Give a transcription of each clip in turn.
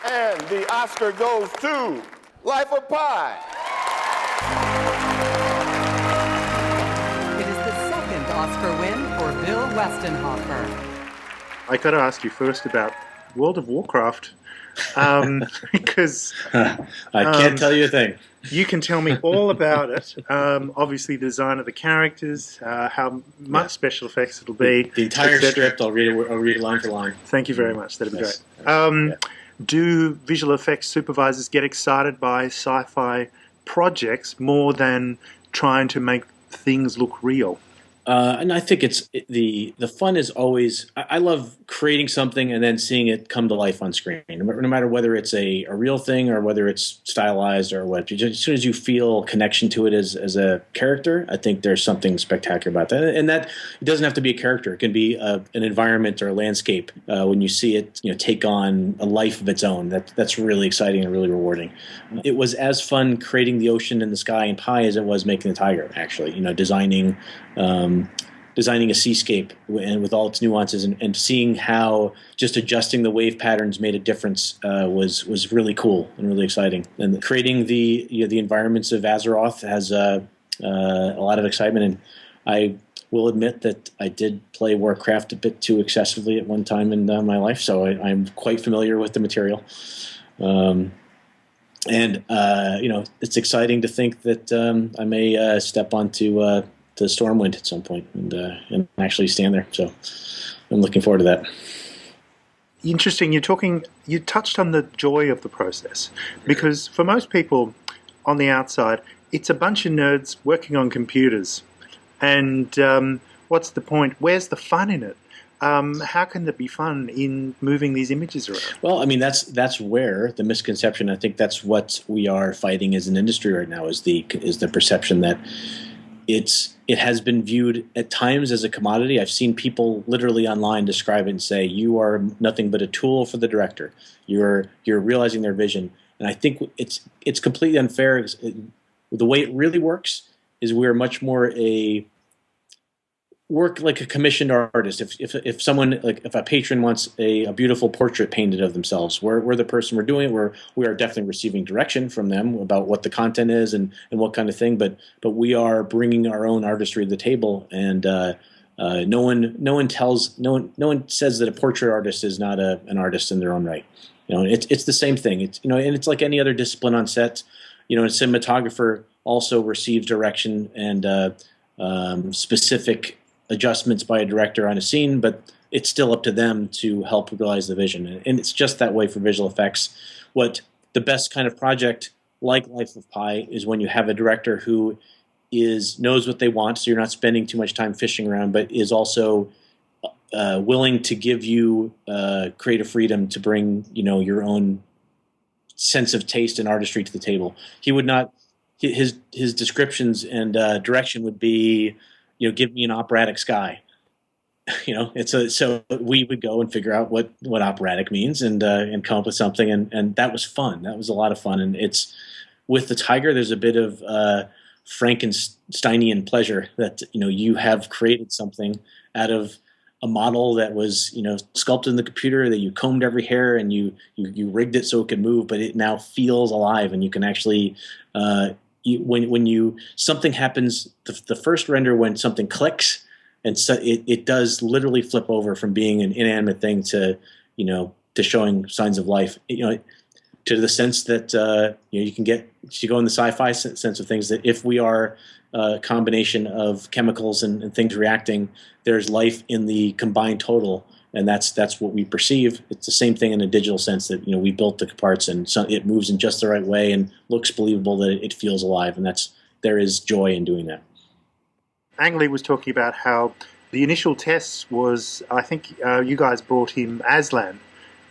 And the Oscar goes to Life of Pi. It is the second Oscar win for Bill Westenhofer. I got to ask you first about World of Warcraft, because I can't tell you a thing. you can tell me all about it. Obviously, the design of the characters, how much special effects it'll be. The entire script, I'll read it line for line. Thank you very much. That'd be Yes. great. Do visual effects supervisors get excited by sci-fi projects more than trying to make things look real? And I think the fun is always, I love creating something and then seeing it come to life on screen, no matter whether it's a real thing or whether it's stylized or what. As soon as you feel connection to it as a character, I think there's something spectacular about that. And that it doesn't have to be a character; it can be an environment or a landscape. When you see it, take on a life of its own, that's really exciting and really rewarding. It was as fun creating the ocean and the sky and Pi as it was making the tiger. Actually, designing a seascape and with all its nuances and seeing how just adjusting the wave patterns made a difference was really cool and really exciting. And creating the environments of Azeroth has a lot of excitement. And I will admit that I did play Warcraft a bit too excessively at one time in my life, so I'm quite familiar with the material. It's exciting to think that I may step onto the Stormwind at some point and actually stand there. So I'm looking forward to that. Interesting. You touched on the joy of the process, because for most people on the outside, it's a bunch of nerds working on computers. And what's the point? Where's the fun in it? How can there be fun in moving these images around? Well, I mean, that's where the misconception, I think that's what we are fighting as an industry right now, is the perception that it has been viewed at times as a commodity. I've seen people literally online describe it and say, you are nothing but a tool for the director. You're realizing their vision. And I think it's completely unfair. The way it really works is we're much more work like a commissioned artist. If someone, like if a patron wants a beautiful portrait painted of themselves, we're the person we're doing it. We are definitely receiving direction from them about what the content is and what kind of thing. But we are bringing our own artistry to the table, and no one says that a portrait artist is not an artist in their own right. It's the same thing. And it's like any other discipline on set. A cinematographer also receives direction and specific adjustments by a director on a scene, but it's still up to them to help realize the vision. And it's just that way for visual effects. What the best kind of project like Life of Pi is when you have a director who knows what they want, so you're not spending too much time fishing around, but is also willing to give you creative freedom to bring your own sense of taste and artistry to the table. He would not. His descriptions and direction would be, give me an operatic sky. So we would go and figure out what operatic means and come up with something, and that was fun. That was a lot of fun, and it's with the tiger. There's a bit of Frankensteinian pleasure that you have created something out of a model that was sculpted in the computer, that you combed every hair and you rigged it so it could move, but it now feels alive, and you can actually. When something happens, the first render, when something clicks, and so it does literally flip over from being an inanimate thing to showing signs of life, to the sense that you can get to go in the sci-fi sense of things, that if we are a combination of chemicals and things reacting, there's life in the combined total. And that's what we perceive. It's the same thing in a digital sense, that we built the parts and it moves in just the right way and looks believable, that it feels alive, and there is joy in doing that. Ang Lee was talking about how the initial tests was, I think you guys brought him Aslan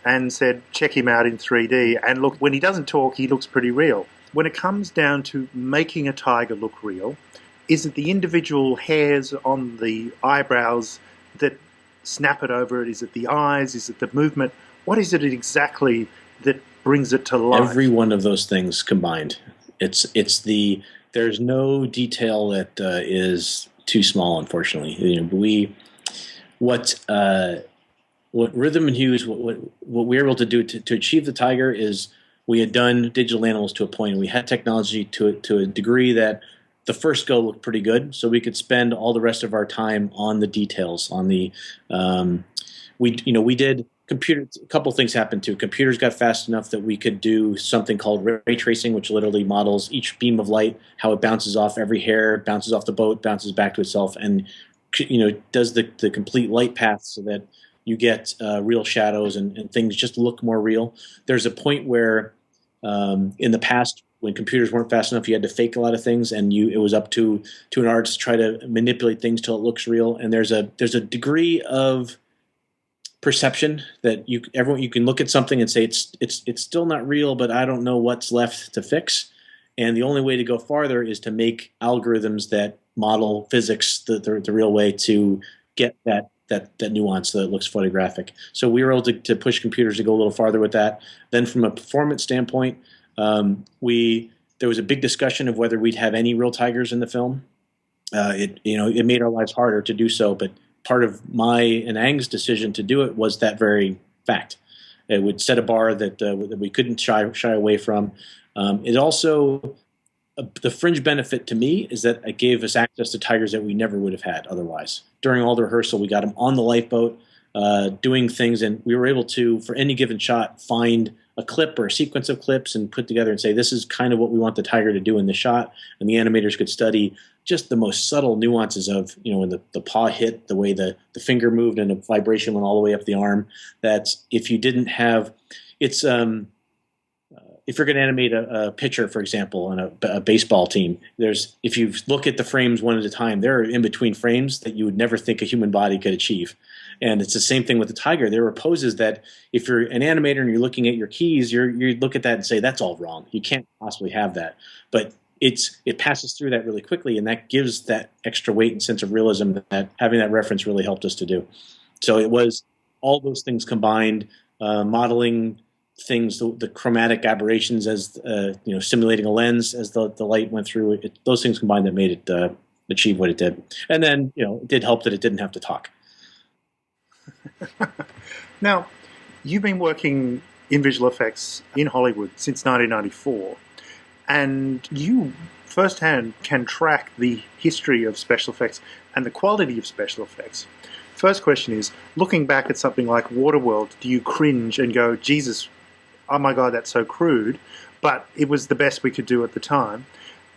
and said check him out in 3D, and look, when he doesn't talk, he looks pretty real. When it comes down to making a tiger look real, is it the individual hairs on the eyebrows that snap it over it? Is it the eyes? Is it the movement? What is it exactly that brings it to life? Every one of those things combined. There's no detail that is too small, unfortunately. What what Rhythm and Hues, what we were able to do to achieve the tiger is we had done digital animals to a point, and we had technology to a degree that the first go looked pretty good, so we could spend all the rest of our time on the details, on the we did computer. A couple things happened too. Computers got fast enough that we could do something called ray tracing, which literally models each beam of light, how it bounces off every hair, bounces off the boat, bounces back to itself, and does the complete light path so that you get real shadows and things just look more real. There's a point where in the past, when computers weren't fast enough, you had to fake a lot of things, and it was up to an artist to try to manipulate things till it looks real. And there's a degree of perception that you can look at something and say it's still not real, but I don't know what's left to fix. And the only way to go farther is to make algorithms that model physics the real way to get that nuance so that it looks photographic. So we were able to push computers to go a little farther with that. Then from a performance standpoint, there was a big discussion of whether we'd have any real tigers in the film. It made our lives harder to do so, but part of my and Ang's decision to do it was that very fact. It would set a bar that we couldn't shy away from. It also, the fringe benefit to me is that it gave us access to tigers that we never would have had otherwise. During all the rehearsal, we got them on the lifeboat, doing things, and we were able to, for any given shot, find a clip or a sequence of clips and put together and say, this is kind of what we want the tiger to do in the shot. And the animators could study just the most subtle nuances of, when the paw hit, the way the finger moved and the vibration went all the way up the arm. That if you didn't have, if you're going to animate a pitcher, for example, on a baseball team, if you look at the frames one at a time, there are in between frames that you would never think a human body could achieve. And it's the same thing with the tiger. There are poses that if you're an animator and you're looking at your keys, you look at that and say, that's all wrong. You can't possibly have that. But it passes through that really quickly, and that gives that extra weight and sense of realism that having that reference really helped us to do. So it was all those things combined, modeling things, the chromatic aberrations as simulating a lens as the light went through it. Those things combined that made it achieve what it did. And then it did help that it didn't have to talk. Now, you've been working in visual effects in Hollywood since 1994, and you firsthand can track the history of special effects and the quality of special effects. First question is, looking back at something like Waterworld, do you cringe and go, Jesus, oh my God, that's so crude, but it was the best we could do at the time?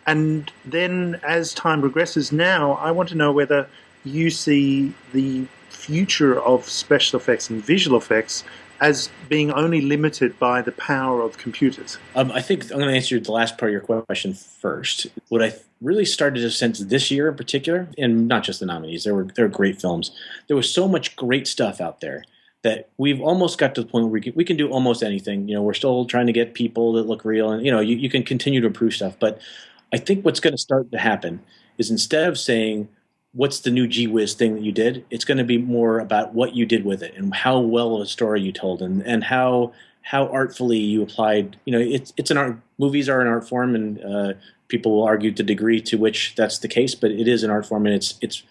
And then as time progresses now, I want to know whether you see the future of special effects and visual effects as being only limited by the power of computers. I think I'm going to answer the last part of your question first. What I really started to sense this year in particular, and not just the nominees, there were great films. There was so much great stuff out there that we've almost got to the point where we can do almost anything. We're still trying to get people that look real, and you can continue to improve stuff. But I think what's going to start to happen is, instead of saying, what's the new gee whiz thing that you did, it's going to be more about what you did with it and how well of a story you told, and how artfully you applied. It's an art. Movies are an art form, and people will argue the degree to which that's the case, but it is an art form, and it's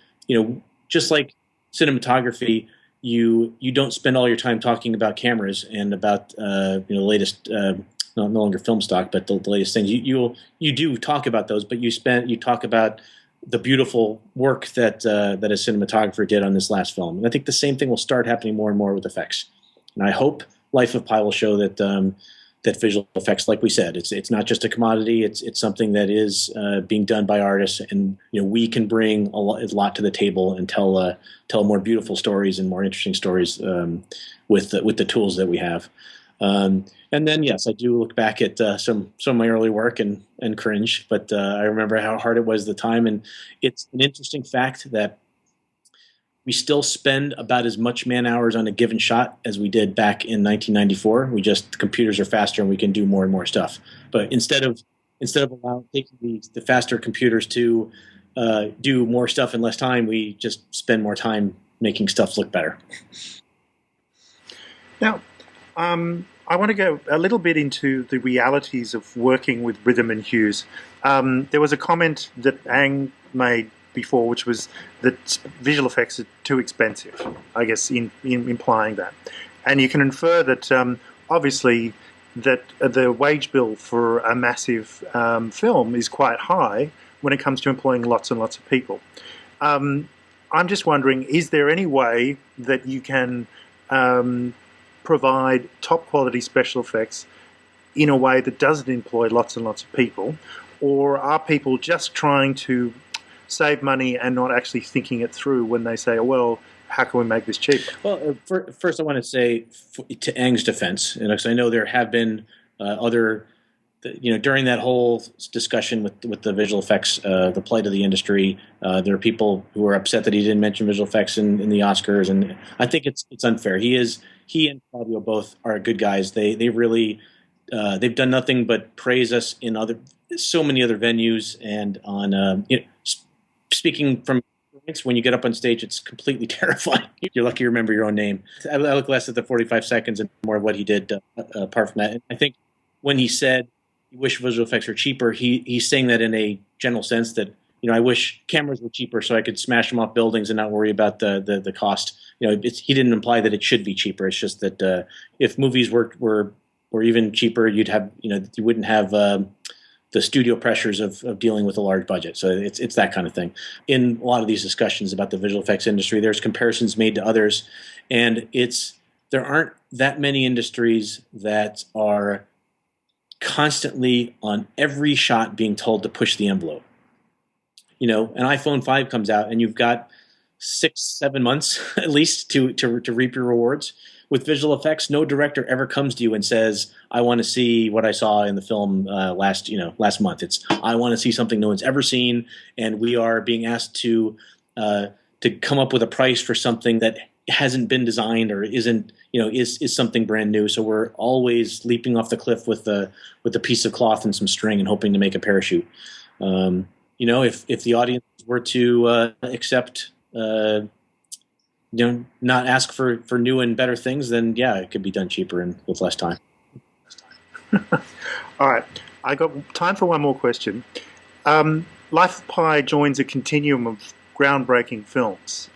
just like cinematography. You don't spend all your time talking about cameras and about the latest no longer film stock, but the latest things. You do talk about those, but you talk about the beautiful work that a cinematographer did on this last film. And I think the same thing will start happening more and more with effects. And I hope Life of Pi will show that that visual effects, like we said, it's not just a commodity. It's something that is being done by artists, and we can bring a lot to the table and tell more beautiful stories and more interesting stories with the tools that we have. And then, yes, I do look back at some of my early work and cringe, but I remember how hard it was at the time. And it's an interesting fact that we still spend about as much man hours on a given shot as we did back in 1994. The computers are faster and we can do more and more stuff. But instead of taking the faster computers to do more stuff in less time, we just spend more time making stuff look better. Now, I want to go a little bit into the realities of working with rhythm and hues. There was a comment that Ang made before, which was that visual effects are too expensive, I guess, in implying that. And you can infer that, obviously, that the wage bill for a massive film is quite high when it comes to employing lots and lots of people. I'm just wondering, is there any way that you can provide top quality special effects in a way that doesn't employ lots and lots of people? Or are people just trying to save money and not actually thinking it through when they say, well, how can we make this cheaper? Well, first I want to say to Aang's defense, because I know there have been other, during that whole discussion with the visual effects, the plight of the industry, there are people who are upset that he didn't mention visual effects in the Oscars, and I think it's unfair. He and Claudio both are good guys. They really they've done nothing but praise us in so many other venues, and on speaking from experience, when you get up on stage, it's completely terrifying. You're lucky you remember your own name. I look less at the 45 seconds and more of what he did apart from that. And I think when he said he wished visual effects were cheaper, he's saying that in a general sense that, I wish cameras were cheaper so I could smash them off buildings and not worry about the cost. He didn't imply that it should be cheaper. It's just that if movies were even cheaper, you wouldn't have the studio pressures of dealing with a large budget. So it's that kind of thing. In a lot of these discussions about the visual effects industry, there's comparisons made to others, and there aren't that many industries that are constantly on every shot being told to push the envelope. An iPhone 5 comes out, and you've got 6-7 months at least to reap your rewards. With visual effects, no director ever comes to you and says, "I want to see what I saw in the film last month." It's, "I want to see something no one's ever seen," and we are being asked to come up with a price for something that hasn't been designed or isn't is something brand new. So we're always leaping off the cliff with a piece of cloth and some string and hoping to make a parachute. If the audience were to accept. Not ask for new and better things, then yeah, it could be done cheaper and with less time. All right, I got time for one more question. Life of Pi joins a continuum of groundbreaking films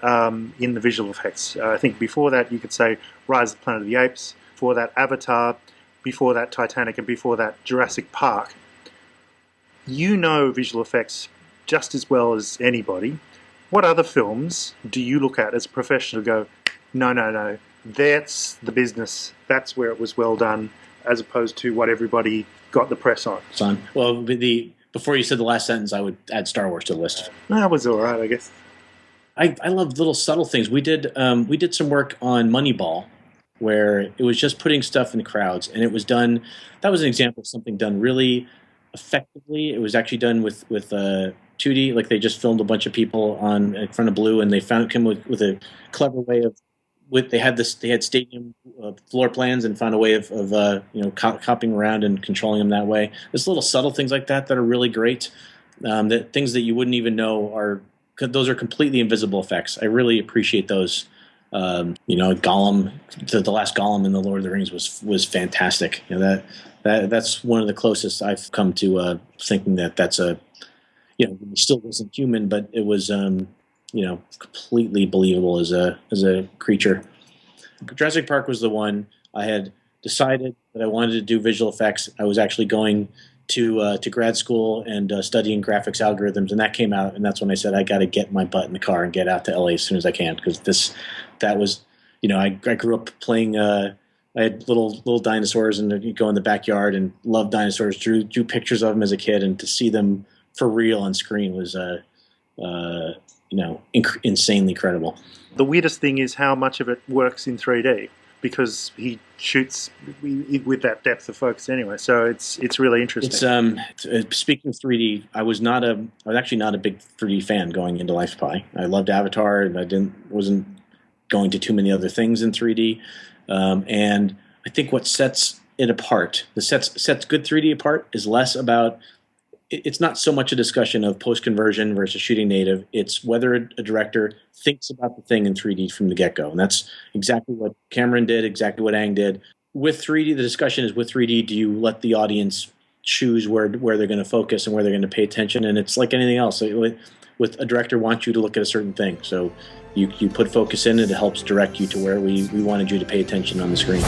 in the visual effects. I think before that you could say Rise of the Planet of the Apes, before that Avatar, before that Titanic, and before that Jurassic Park. Visual effects just as well as anybody. What other films do you look at as a professional and go, no, that's the business, that's where it was well done, as opposed to what everybody got the press on? Well, before you said the last sentence, I would add Star Wars to the list. That was all right, I guess. I love little subtle things. We did some work on Moneyball, where it was just putting stuff in crowds, and it was done. That was an example of something done really effectively. It was actually done with 2D, like they just filmed a bunch of people in front of blue, and they came with a clever way of. They had stadium floor plans and found a way of copying around and controlling them that way. There's little subtle things like that are really great. That things that you wouldn't even know those are completely invisible effects. I really appreciate those. Gollum, the last Gollum in the Lord of the Rings was fantastic. That's one of the closest I've come to thinking that's a. He still wasn't human, but it was completely believable as a creature. Jurassic Park was the one I had decided that I wanted to do visual effects. I was actually going to grad school and studying graphics algorithms, and that came out, and that's when I said I got to get my butt in the car and get out to LA as soon as I can, because that was I grew up playing. I had little dinosaurs, and you go in the backyard and loved dinosaurs. Drew pictures of them as a kid, and to see them for real on screen was insanely credible. The weirdest thing is how much of it works in 3D, because he shoots with that depth of focus anyway. So it's really interesting. Speaking of 3D, I was actually not a big 3D fan going into Life of Pi. I loved Avatar, and I wasn't going to too many other things in 3D. And I think what sets it apart, sets good 3D apart, is less about. It's not so much a discussion of post-conversion versus shooting native. It's whether a director thinks about the thing in 3D from the get-go. And that's exactly what Cameron did, exactly what Aang did. With 3D, the discussion is, with 3D, do you let the audience choose where they're going to focus and where they're going to pay attention? And it's like anything else. With with a director wants you to look at a certain thing. So you put focus in, and it helps direct you to where we wanted you to pay attention on the screen.